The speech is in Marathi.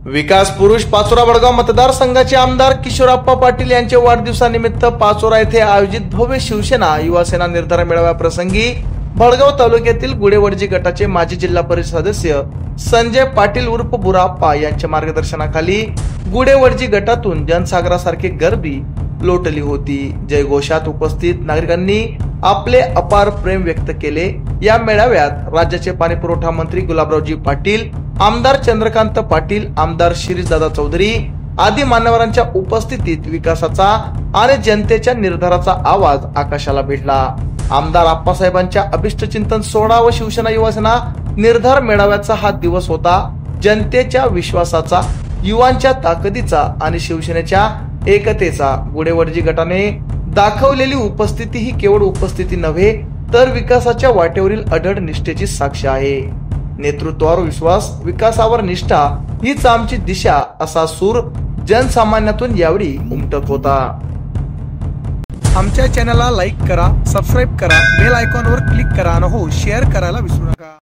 विकास पुरुष पाचोरा वडगाव मतदारसंघाचे आमदार किशोरप्पा पाटील यांच्या वाढदिवसानिमित्त पाचोरा येथे आयोजित भव्य शिवसेना युवासेना निर्धार मेळाव्याप्रसंगी भडगाव तालुक्यातील गुडेवडजी गटाचे माजी जिल्हा परिषद सदस्य संजय पाटील उर्फ बुराप्पा यांच्या मार्गदर्शनाखाली गुडेवडजी गटातून जनसागरासारखी गर्दी लोटली होती। जयघोषात उपस्थित नागरिकांनी आपले अपार प्रेम व्यक्त केले। या मेळाव्यात राज्याचे पाणी पुरवठा मंत्री गुलाबरावजी पाटील, आमदार चंद्रकांत पाटील, आमदार शिरीषदादा चौधरी आदी मान्यवरांच्या उपस्थितीत विकासाचा आणि जनतेच्या निर्धाराचा आवाज आकाशाला भिडला। आमदार आप्पासाहेबांच्या अभिष्ट चिंतन सोहळा व शिवसेना युवासेना निर्धार मेळाव्याचा हा दिवस होता। जनतेच्या विश्वासाचा, युवांच्या ताकदीचा आणि शिवसेनेच्या एकतेचा गुडेवडजी गटाने दाखवलेली उपस्थिती ही केवळ उपस्थिती नव्हे तर विकासाच्या वाटेवरील अढळ निष्ठेची साक्ष आहे। नेतृत्वावर विश्वास, विकासावर निष्ठा हीच आमची दिशा असा सूर जनसामान्यातून यावेळी उमटत होता। आमच्या चॅनलला लाईक करा, सबस्क्राईब करा, बेल आयकॉनवर क्लिक करा आणि हो शेअर करायला विसरू नका।